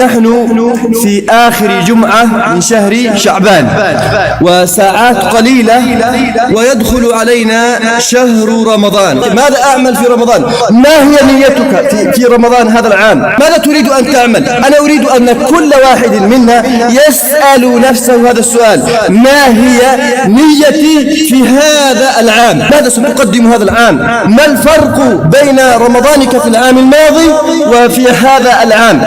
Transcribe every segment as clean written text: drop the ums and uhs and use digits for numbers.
نحن في آخر جمعة من شهر شعبان وساعات قليلة ويدخل علينا شهر رمضان. ماذا أعمل في رمضان؟ ما هي نيتك في رمضان هذا العام؟ ماذا تريد أن تعمل؟ أنا أريد أن كل واحد منا يسأل نفسه هذا السؤال: ما هي نيتي في هذا العام؟ ماذا ستقدم هذا العام؟ ما الفرق بين رمضانك في العام الماضي وفي هذا العام؟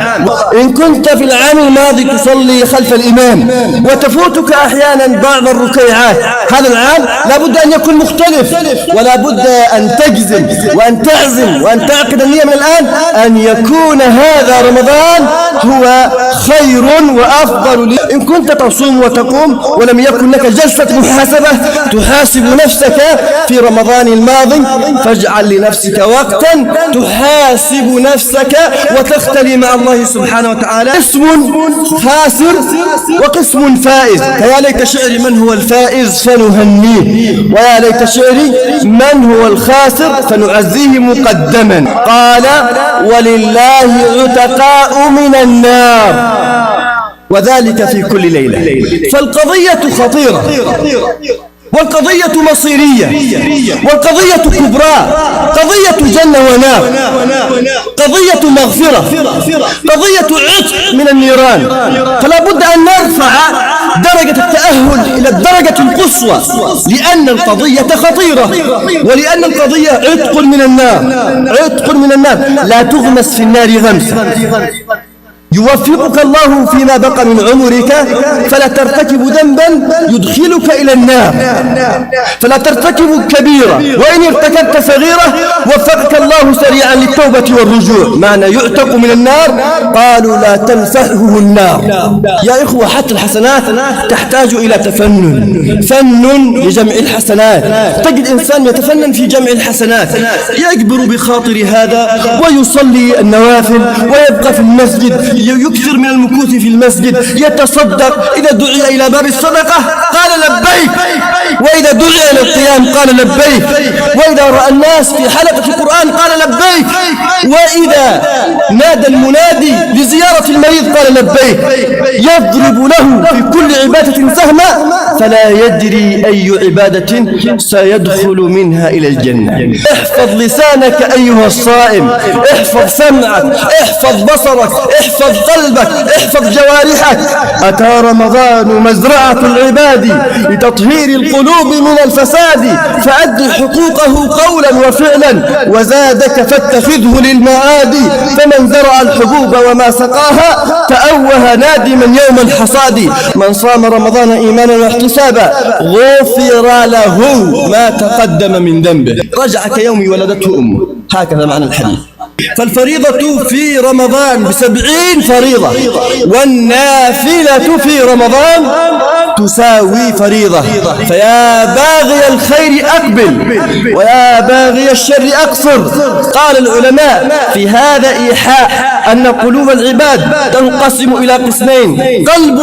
إن كنت في العام الماضي تصلي خلف الإمام وتفوتك أحيانا بعض الركيعات، هذا العام لابد أن يكون مختلف، ولا بد أن تجزم وأن تعزم وأن تعقد النية من الآن أن يكون هذا رمضان هو خير وأفضل لي. إن كنت تصوم وتقوم ولم يكن لك جلسة محاسبة تحاسب نفسك في رمضان الماضي، فاجعل لنفسك وقتا تحاسب نفسك وتختلي مع الله سبحانه وتعالى. قسم خاسر وقسم فائز. فيا ليت شعري من هو الفائز فنهنيه، ويا ليت شعري من هو الخاسر فنعزيه مقدما. قال: ولله عتقاء من النار، وذلك في كل ليلة. فالقضية خطيرة، والقضية مصيرية، والقضية كبرى، قضية جنة ونار، قضية مغفرة، قضية عتق من النيران. فلا بد أن نرفع درجة التأهل إلى الدرجة القصوى، لأن القضية خطيرة، ولأن القضية عتق من النار، عتق من النار. لا تغمس في النار غمسة. يوفقك الله فيما بقى من عمرك فلا ترتكب ذنبا يدخلك إلى النار، فلا ترتكب كبيرة، وإن ارتكبت صغيرة وفقك الله سريعا للتوبة والرجوع. معنى يعتق من النار، قالوا لا تمسحه النار. يا إخوة، حتى الحسنات تحتاج إلى تفنن، فن لجمع الحسنات. تجد إنسان يتفنن في جمع الحسنات، يكبر بخاطر هذا ويصلي النوافل ويبقى في المسجد، يكثر من المكوث في المسجد، يتصدق. إذا دعي إلى باب الصدقة قال لبيك، وإذا دعي إلى القيام قال لبيك، وإذا رأى الناس في حلقة القرآن قال لبيك، وإذا نادى المنادي لزيارة المريض قال لبيك. يضرب له في كل عبادة سهما فلا يدري أي عبادة سيدخل منها إلى الجنة. احفظ لسانك أيها الصائم، احفظ سمعك، احفظ بصرك، احفظ قلبك، احفظ جوارحك. أتى رمضان مزرعة العباد لتطهير القلوب من الفساد، فأد حقوقه قولا وفعلا، وزادك فاتخذه للمعاد. فمن زرع الحبوب وما سقاها تأوه نادما يوم الحصاد. من صام رمضان إيمانا واحتسابا غفر له ما تقدم من ذنبه. رجع كيوم ولدته أمه. هكذا معنى الحديث. فالفريضة في رمضان ب70 فريضة، والنافلة في رمضان تساوي فريضة. فيا باغي الخير أقبل، ويا باغي الشر أقصر. قال العلماء في هذا إيحاء أن قلوب العباد تنقسم إلى قسمين: قلب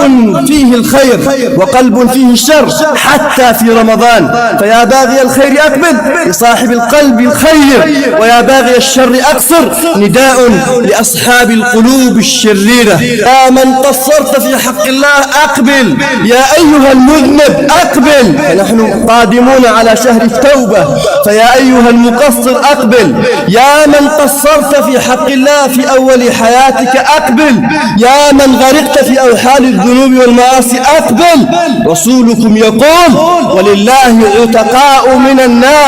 فيه الخير وقلب فيه الشر، حتى في رمضان. فيا باغي الخير أقبل لصاحب القلب الخير، ويا باغي الشر أقصر نداء لأصحاب القلوب الشريرة. يا من قصرت في حق الله أقبل، يا أيها المذنب أقبل، فنحن قادمون على شهر التوبة. فيا أيها المقصر أقبل، يا من قصرت في حق الله في أول حياتك أقبل، يا من غرقت في أوحال الذنوب والمعاصي أقبل. رسولكم يقول: ولله عتقاء من النار.